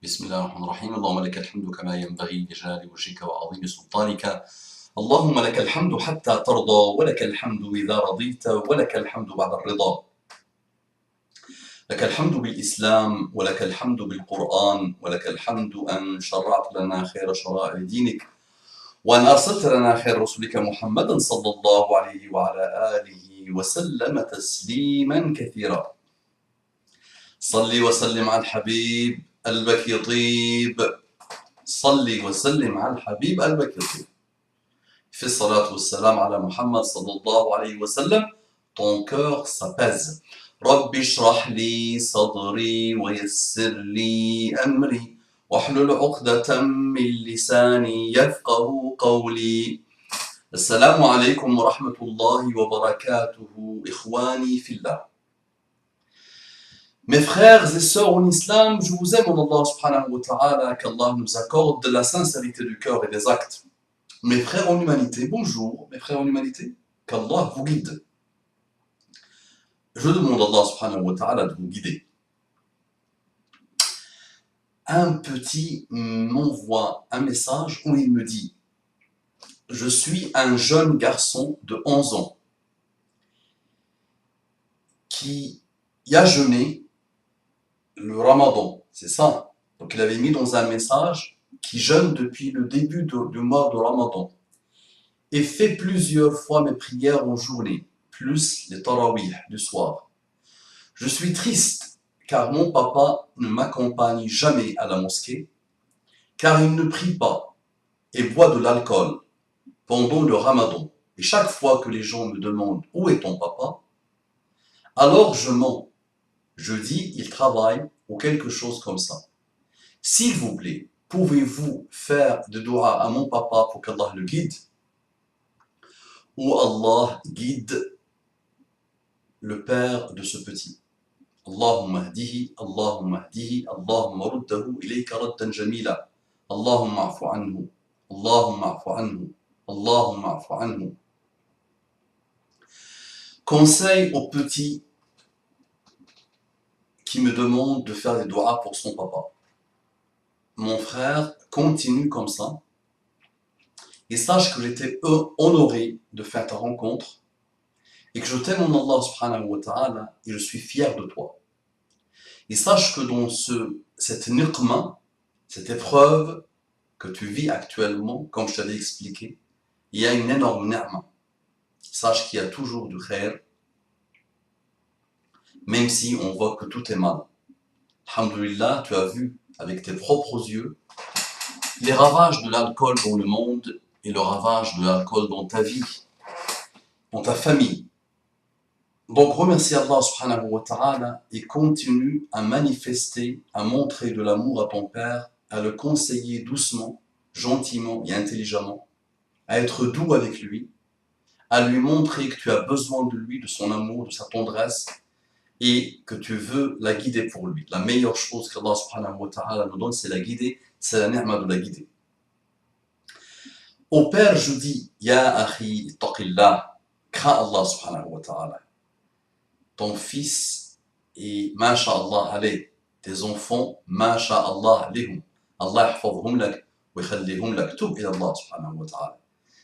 بسم الله الرحمن الرحيم. اللهم لك الحمد كما ينبغي لجلال وجهك وعظيم سلطانك. اللهم لك الحمد حتى ترضى، ولك الحمد إذا رضيت، ولك الحمد بعد الرضا. لك الحمد بالإسلام، ولك الحمد بالقرآن، ولك الحمد أن شرعت لنا خير شرائع دينك، وأن أرسلت لنا خير رسلك محمدا صلى الله عليه وعلى آله وسلم تسليما كثيرا. صل وسلم على الحبيب قلبك يطيب، صل وسلم على الحبيب قلبك يطيب. في الصلاة والسلام على محمد صلى الله عليه وسلم. Ton cœur s'apaise. رب اشرح لي صدري ويسر لي أمري واحلل عقدة من لساني يفقه قولي. السلام عليكم ورحمة الله وبركاته إخواني في الله. Mes frères et sœurs en islam, je vous aime en Allah subhanahu wa ta'ala, qu'Allah nous accorde de la sincérité du cœur et des actes. Mes frères en humanité, bonjour, mes frères en humanité, qu'Allah vous guide. Je demande à Allah subhanahu wa ta'ala de vous guider. Un petit m'envoie un message où il me dit: je suis un jeune garçon de 11 ans qui a jeûné le Ramadan, c'est ça. Donc il avait mis dans un message qui jeûne depuis le début du mois de Ramadan et fait plusieurs fois mes prières en journée, plus les tarawih du soir. Je suis triste car mon papa ne m'accompagne jamais à la mosquée, car il ne prie pas et boit de l'alcool pendant le Ramadan. Et chaque fois que les gens me demandent où est ton papa, alors je mens. Je dis il travaille ou quelque chose comme ça. S'il vous plaît, pouvez-vous faire de dua à mon papa pour qu'Allah le guide, ou Allah guide le père de ce petit. Allahumma hdihi, Allahumma hdihi, Allahumma ruddahu ilayka raddan jamila, Allahumma afu anhu, Allahumma afu anhu, Allahumma afu anhu. Conseil au petit qui me demande de faire des doigts pour son papa. Mon frère, continue comme ça et sache que j'étais honoré de faire ta rencontre et que je t'aime en Allah subhanahu wa ta'ala et je suis fier de toi. Et sache que dans cette niqma, cette épreuve que tu vis actuellement, comme je t'avais expliqué, il y a une énorme ni'ma. Sache qu'il y a toujours du khair, même si on voit que tout est mal. Alhamdulillah, tu as vu avec tes propres yeux les ravages de l'alcool dans le monde et le ravage de l'alcool dans ta vie, dans ta famille. Donc remercie Allah subhanahu wa ta'ala et continue à manifester, à montrer de l'amour à ton père, à le conseiller doucement, gentiment et intelligemment, à être doux avec lui, à lui montrer que tu as besoin de lui, de son amour, de sa tendresse, et que tu veux la guider pour lui. La meilleure chose qu'Allah subhanahu wa ta'ala nous donne, c'est la guider, c'est la ni'ma de la guider. Au père, je dis, Ya akhi, ittaqillah, crains Allah subhanahu wa ta'ala. Ton fils et masha'Allah alayh, tes enfants, masha'Allah alayhum. Allah yahfazhum lak, wa yakhallihum lak, tub ila Allah subhanahu wa ta'ala.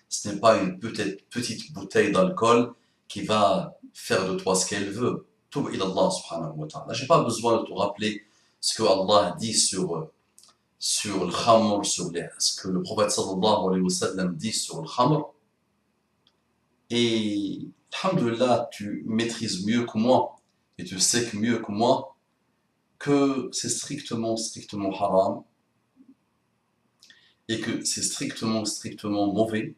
Ce n'est pas une petite bouteille d'alcool qui va faire de toi ce qu'elle veut. Tub ila Allah subhanahu wa ta'ala. Je n'ai pas besoin de te rappeler ce que Allah dit sur le khamr, ce que le prophète sallallahu alayhi wa sallam dit sur le khamr. Et alhamdulillah, tu maîtrises mieux que moi et tu sais que mieux que moi que c'est strictement haram et que c'est strictement mauvais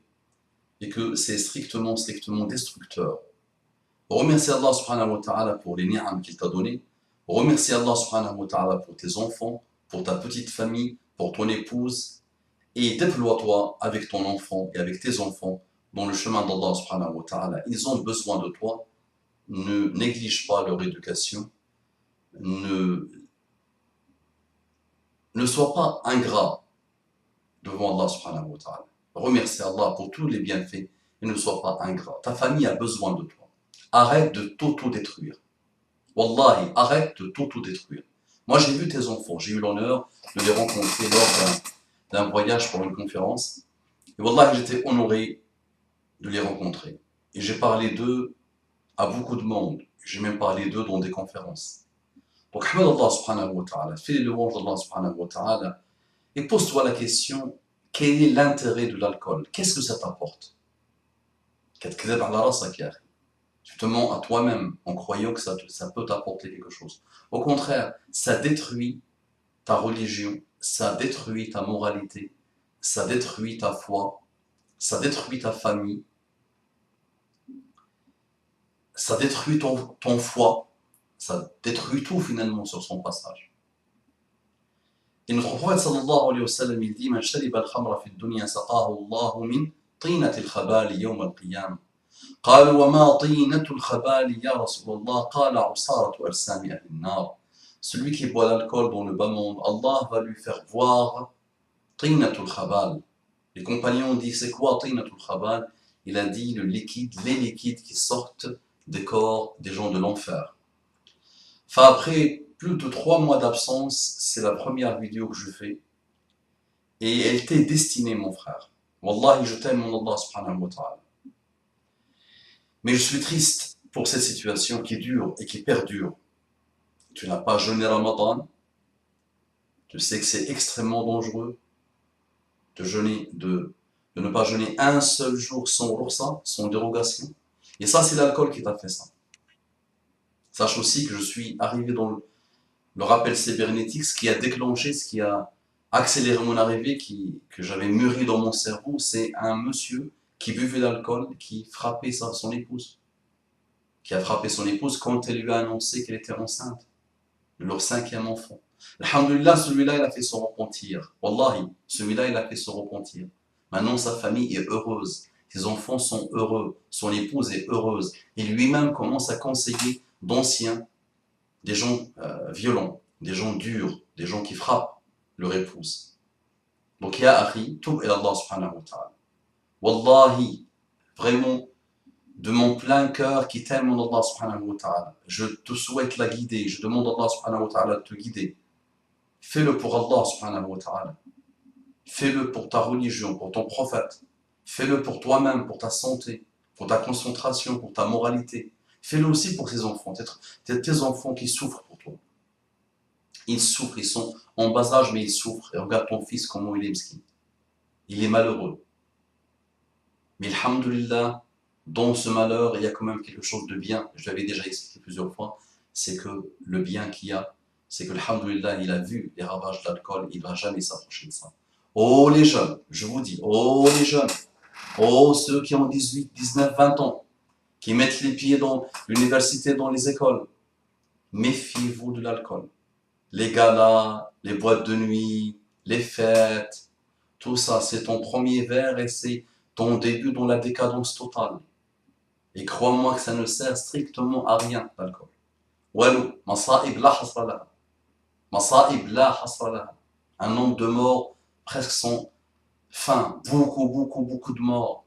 et que c'est strictement destructeur. Remercie Allah subhanahu wa ta'ala pour les ni'am qu'il t'a donné. Remercie Allah subhanahu wa ta'ala pour tes enfants, pour ta petite famille, pour ton épouse, et déploie-toi avec ton enfant et avec tes enfants dans le chemin d'Allah subhanahu wa ta'ala. Ils ont besoin de toi. Ne néglige pas leur éducation. Ne sois pas ingrat devant Allah subhanahu wa ta'ala. Remercie Allah pour tous les bienfaits et ne sois pas ingrat. Ta famille a besoin de toi. Arrête de t'auto-détruire. Wallahi, arrête de t'auto-détruire. Moi, j'ai vu tes enfants, j'ai eu l'honneur de les rencontrer lors d'un voyage pour une conférence. Et wallah, j'étais honoré de les rencontrer. Et j'ai parlé d'eux à beaucoup de monde. J'ai même parlé d'eux dans des conférences. Donc, Ahmed Allah subhanahu wa ta'ala, fais les louanges d'Allah subhanahu wa ta'ala, et pose-toi la question, quel est l'intérêt de l'alcool? Qu'est-ce que ça t'apporte? Tu te mens à toi-même en croyant que ça peut t'apporter quelque chose. Au contraire, ça détruit ta religion, ça détruit ta moralité, ça détruit ta foi, ça détruit ta famille, ça détruit ton foie, ça détruit tout finalement sur son passage. Et notre prophète sallallahu alayhi wa sallam, il dit Man shariba al-khamra fi dunya saqahu Allahu min tinati al-khabali yawm al-qiyam. قالوا وما طينة الخبال يا رسول الله قال عصارة أجسام أهل النار. Celui qui boit l'alcool dans le bas monde, Allah va lui faire boire طينة الخبال. Les compagnons ont dit c'est quoi طينة الخبال? Il a dit le liquide, les liquides qui sortent des corps des gens de l'enfer. Enfin, après plus de 3 mois d'absence, c'est la première vidéo que je fais. Et elle t'est destinée, mon frère. Wallahi, je t'aime, mon Allah subhanahu wa ta'ala. Mais je suis triste pour cette situation qui dure et qui perdure. Tu n'as pas jeûné Ramadan. Tu sais que c'est extrêmement dangereux de ne pas jeûner un seul jour sans rukhsa, sans dérogation. Et ça, c'est l'alcool qui t'a fait ça. Sache aussi que je suis arrivé dans le rappel cybernétique, ce qui a déclenché, ce qui a accéléré mon arrivée, que j'avais mûri dans mon cerveau, c'est un monsieur qui buvait l'alcool, qui frappait son épouse. Qui a frappé son épouse quand elle lui a annoncé qu'elle était enceinte de leur 5e enfant. Alhamdulillah, celui-là, il a fait se repentir. Wallahi, celui-là, il a fait se repentir. Maintenant, sa famille est heureuse. Ses enfants sont heureux. Son épouse est heureuse. Et lui-même commence à conseiller d'anciens, des gens violents, des gens durs, des gens qui frappent leur épouse. Donc, ya akhi, toub ila Allah subhanahu wa ta'ala. Wallahi, vraiment, de mon plein cœur qui t'aime, mon Allah subhanahu wa ta'ala. Je te souhaite la guider. Je demande à Allah subhanahu wa ta'ala de te guider. Fais-le pour Allah subhanahu wa ta'ala. Fais-le pour ta religion, pour ton prophète. Fais-le pour toi-même, pour ta santé, pour ta concentration, pour ta moralité. Fais-le aussi pour tes enfants. Tes enfants qui souffrent pour toi. Ils souffrent, ils sont en bas âge, mais ils souffrent. Et regarde ton fils, comment il est miskin. Il est malheureux. Mais alhamdulillah, dans ce malheur, il y a quand même quelque chose de bien. Je l'avais déjà expliqué plusieurs fois. C'est que le bien qu'il y a, c'est que alhamdulillah, il a vu les ravages de l'alcool, il ne va jamais s'approcher de ça. Oh les jeunes, je vous dis, oh les jeunes, oh ceux qui ont 18, 19, 20 ans, qui mettent les pieds dans l'université, dans les écoles, méfiez-vous de l'alcool. Les galas, les boîtes de nuit, les fêtes, tout ça, c'est ton premier verre et c'est ton début dans la décadence totale. Et crois-moi que ça ne sert strictement à rien, l'alcool. Walou, masa'ib la hasra laha. Masa'ib la hasra laha. Un nombre de morts presque sans fin. Beaucoup, beaucoup, beaucoup de morts.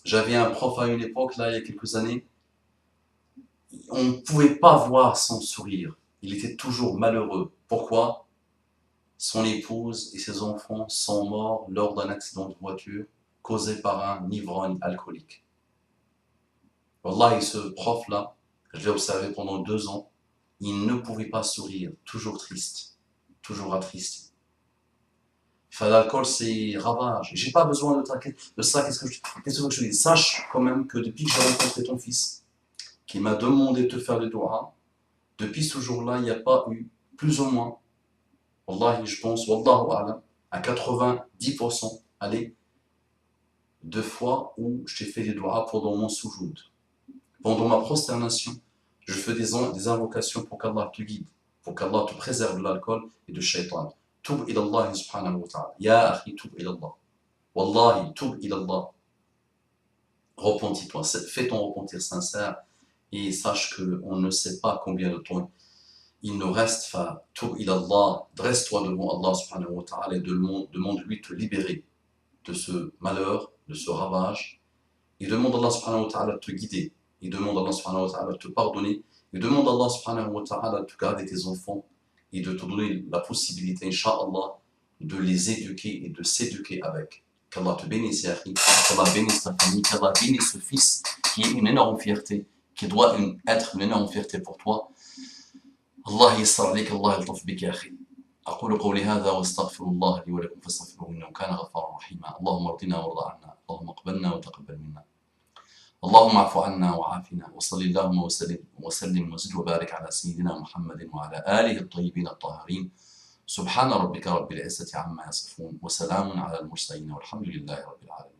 J'avais un prof à une époque, là, il y a quelques années. On ne pouvait pas voir son sourire. Il était toujours malheureux. Pourquoi? Son épouse et ses enfants sont morts lors d'un accident de voiture causé par un ivrogne alcoolique. Wallahi, ce prof-là, je l'ai observé pendant 2 ans, il ne pouvait pas sourire, toujours triste, toujours attristé. Enfin, l'alcool, c'est ravage. J'ai pas besoin de ça. Qu'est-ce que je dis? Sache quand même que depuis que j'ai rencontré ton fils, qui m'a demandé de te faire le doua, depuis ce jour-là, il n'y a pas eu, plus ou moins, wallahi, je pense, wallahu a'lam, à 90%, allez, 2 fois où je t'ai fait des doigts pendant mon soujoud. Pendant ma prosternation, je fais des invocations pour qu'Allah te guide, pour qu'Allah te préserve de l'alcool et de shaitan. Toub ila Allah subhanahu wa ta'ala. Ya akhi, toub ila Allah. Wallahi, toub ila Allah. Repentis-toi, fais ton repentir sincère et sache qu'on ne sait pas combien de temps il nous reste. Toub ila Allah, dresse-toi devant Allah subhanahu wa ta'ala et demande-lui de te libérer de ce malheur, de ce ravage. Et demande à Allah subhanahu wa ta'ala de te guider. Il demande à Allah subhanahu wa ta'ala de te pardonner. Il demande à Allah subhanahu wa ta'ala de te garder tes enfants et de te donner la possibilité, Inch'Allah, de les éduquer et de s'éduquer avec. Qu'Allah te bénisse, Yahri, qu'Allah bénisse ta famille, qu'Allah bénisse ce fils qui est une énorme fierté, qui doit être une énorme fierté pour toi. Allah yassar عليك, Allah يلطف بك يا أخي. أقول قولي هذا واستغفر الله لي ولكم فاستغفروه إنه كان غفارا رحيما. اللهم ارضنا وارض عنا، اللهم اقبلنا وتقبل منا، اللهم اعف عنا وعافنا، وصل اللهم وسلم وزد وبارك على سيدنا محمد وعلى آله الطيبين الطاهرين. سبحان ربك رب العزة عما يصفون، وسلام على المرسلين، والحمد لله رب العالمين.